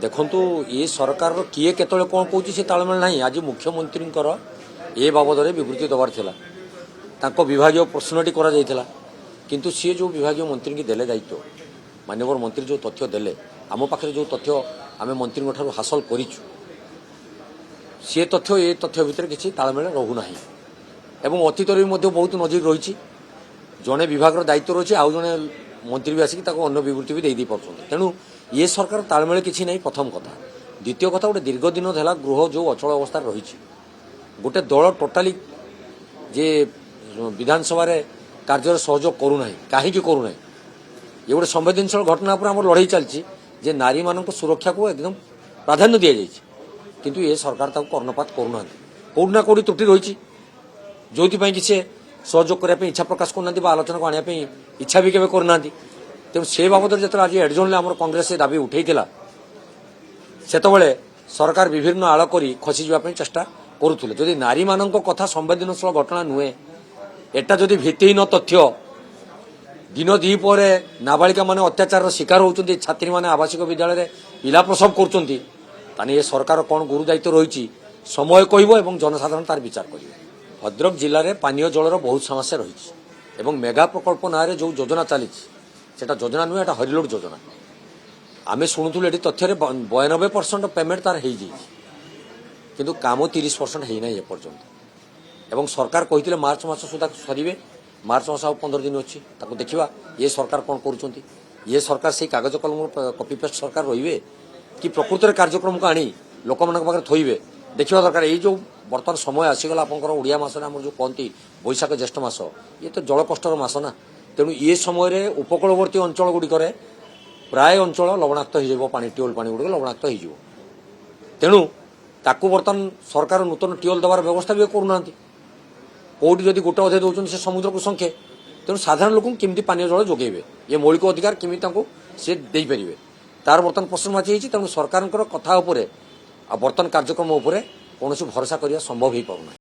ଦେଖନ୍ତୁ ଏ ସରକାରର କିଏ କେତେବେଳେ କ'ଣ କହୁଛି ସେ ତାଳମେଳ ନାହିଁ। ଆଜି ମୁଖ୍ୟମନ୍ତ୍ରୀଙ୍କର ଏ ବାବଦରେ ବିବୃତ୍ତି ଦେବାର ଥିଲା, ତାଙ୍କ ବିଭାଗୀୟ ପ୍ରଶ୍ନଟି କରାଯାଇଥିଲା, କିନ୍ତୁ ସିଏ ଯେଉଁ ବିଭାଗୀୟ ମନ୍ତ୍ରୀଙ୍କୁ ଦେଲେ ଦାୟିତ୍ୱ, ମାନ୍ୟବର ମନ୍ତ୍ରୀ ଯେଉଁ ତଥ୍ୟ ଦେଲେ, ଆମ ପାଖରେ ଯେଉଁ ତଥ୍ୟ ଆମେ ମନ୍ତ୍ରୀଙ୍କ ଠାରୁ ହାସଲ କରିଛୁ, ସେ ତଥ୍ୟ ଏ ତଥ୍ୟ ଭିତରେ କିଛି ତାଳମେଳ ରହୁନାହିଁ ଏବଂ ଅତୀତରେ ବି ମଧ୍ୟ ବହୁତ ନଜିର ରହିଛି। ଜଣେ ବିଭାଗର ଦାୟିତ୍ୱ ରହିଛି, ଆଉ ଜଣେ ମନ୍ତ୍ରୀ ବି ଆସିକି ତାକୁ ଅନ୍ୟ ବିବୃତ୍ତି ବି ଦେଇପାରୁଛନ୍ତି। ତେଣୁ ଏ ସରକାର ତାଳମେଳ କିଛି ନାହିଁ, ପ୍ରଥମ କଥା। ଦ୍ୱିତୀୟ କଥା, ଗୋଟେ ଦୀର୍ଘ ଦିନ ହେଲା ଗୃହ ଯେଉଁ ଅଚଳ ଅବସ୍ଥାରେ ରହିଛି, ଗୋଟେ ଦଳ ଟୋଟାଲି ଯେ ବିଧାନସଭାରେ କାର୍ଯ୍ୟରେ ସହଯୋଗ କରୁନାହିଁ, କାହିଁକି କରୁନାହିଁ? ଏ ଗୋଟେ ସମ୍ବେଦନଶୀଳ ଘଟଣା ଉପରେ ଆମର ଲଢ଼େଇ ଚାଲିଛି ଯେ ନାରୀମାନଙ୍କ ସୁରକ୍ଷାକୁ ଏକଦମ ପ୍ରାଧାନ୍ୟ ଦିଆଯାଇଛି, କିନ୍ତୁ ଏ ସରକାର ତାକୁ କର୍ଣ୍ଣପାତ କରୁନାହାନ୍ତି। କେଉଁଠି ନା କେଉଁଠି ତ୍ରୁଟି ରହିଛି, ଯେଉଁଥିପାଇଁ କି ସେ ସହଯୋଗ କରିବା ପାଇଁ ଇଚ୍ଛା ପ୍ରକାଶ କରୁନାହାନ୍ତି ବା ଆଲୋଚନାକୁ ଆଣିବା ପାଇଁ ଇଚ୍ଛା ବି କେବେ କରୁନାହାନ୍ତି। ତେଣୁ ସେ ବାବଦରେ ଯେତେବେଳେ ଆଜି ଏଡଜୋର୍ନରେ ଆମର କଂଗ୍ରେସ ଏ ଦାବି ଉଠାଇଥିଲା, ସେତେବେଳେ ସରକାର ବିଭିନ୍ନ ଆଳ କରି ଖସିଯିବା ପାଇଁ ଚେଷ୍ଟା କରୁଥିଲେ। ଯଦି ନାରୀମାନଙ୍କ କଥା ସମ୍ବେଦନଶୀଳ ଘଟଣା ନୁହେଁ, ଏଟା ଯଦି ଭିତ୍ତିହୀନ ତଥ୍ୟ, ଦିନ ଦ୍ୱିପହରେ ନାବାଳିକାମାନେ ଅତ୍ୟାଚାରର ଶିକାର ହେଉଛନ୍ତି, ଛାତ୍ରୀମାନେ ଆବାସିକ ବିଦ୍ୟାଳୟରେ ପିଲା ପ୍ରସବ କରୁଛନ୍ତି, ତାହେଲେ ଏ ସରକାର କ'ଣ ଗୁରୁ ଦାୟିତ୍ୱ ରହିଛି ସମୟ କହିବ ଏବଂ ଜନସାଧାରଣ ତାର ବିଚାର କରିବେ। ଭଦ୍ରକ ଜିଲ୍ଲାରେ ପାନୀୟ ଜଳର ବହୁତ ସମସ୍ୟା ରହିଛି ଏବଂ ମେଗା ପ୍ରକଳ୍ପ ନାଁରେ ଯେଉଁ ଯୋଜନା ଚାଲିଛି, ସେଟା ଯୋଜନା ନୁହେଁ, ଏଟା ହରିଲୋଡ ଯୋଜନା। ଆମେ ଶୁଣୁଥିଲୁ ଏଠି ତଥ୍ୟରେ 92% ପେମେଣ୍ଟ ତାର ହେଇଯାଇଛି, କିନ୍ତୁ କାମ 30% ହେଇନାହିଁ ଏପର୍ଯ୍ୟନ୍ତ। ଏବଂ ସରକାର କହିଥିଲେ ମାର୍ଚ୍ଚ ମାସ ସୁଦ୍ଧା ସରିବେ, ମାର୍ଚ୍ଚ ମାସ ଆଉ 15 ଦିନ ଅଛି, ତାକୁ ଦେଖିବା ଏ ସରକାର କ'ଣ କରୁଛନ୍ତି। ଏ ସରକାର ସେଇ କାଗଜ କଲମର କପି ପେଷ୍ଟ ସରକାର ରହିବେ କି ପ୍ରକୃତରେ କାର୍ଯ୍ୟକ୍ରମକୁ ଆଣି ଲୋକମାନଙ୍କ ପାଖରେ ଥୋଇବେ, ଦେଖିବା ଦରକାର। ଏଇ ଯେଉଁ ବର୍ତ୍ତମାନ ସମୟ ଆସିଗଲା ଆପଣଙ୍କର ଓଡ଼ିଆ ମାସରେ ଆମର ଯେଉଁ କହନ୍ତି ବୈଶାଖ ଜ୍ୟେଷ୍ଠ ମାସ, ଇଏ ତ ଜଳକଷ୍ଟର ମାସ ନା। ତେଣୁ ଏ ସମୟରେ ଉପକୂଳବର୍ତ୍ତୀ ଅଞ୍ଚଳଗୁଡ଼ିକରେ ପ୍ରାୟ ଅଞ୍ଚଳ ଲବଣାକ୍ତ ହୋଇଯିବ, ପାଣି ଟ୍ୟୁବଲ୍ ପାଣି ଗୁଡ଼ିକ ଲବଣାକ୍ତ ହୋଇଯିବ। ତେଣୁ ତାକୁ ବର୍ତ୍ତମାନ ସରକାର ନୂତନ ଟ୍ୟୁବଲ୍ ଦେବାର ବ୍ୟବସ୍ଥା ବି କରୁନାହାନ୍ତି। କେଉଁଠି ଯଦି ଗୋଟେ ଅଧେ ଦେଉଛନ୍ତି ସେ ସମୁଦ୍ରକୁ ସଂଖ୍ୟା। ତେଣୁ ସାଧାରଣ ଲୋକଙ୍କୁ କେମିତି ପାନୀୟ ଜଳ ଯୋଗାଇବେ, ଏ ମୌଳିକ ଅଧିକାର କେମିତି ତାଙ୍କୁ ସେ ଦେଇପାରିବେ, ତାର ବର୍ତ୍ତମାନ ପ୍ରଶ୍ନବାଚୀ ହେଇଛି। ତେଣୁ ସରକାରଙ୍କର କଥା ଉପରେ ଆଉ ବର୍ତ୍ତମାନ କାର୍ଯ୍ୟକ୍ରମ ଉପରେ କୌଣସି ଭରସା କରିବା ସମ୍ଭବ ହୋଇପାରୁନାହିଁ।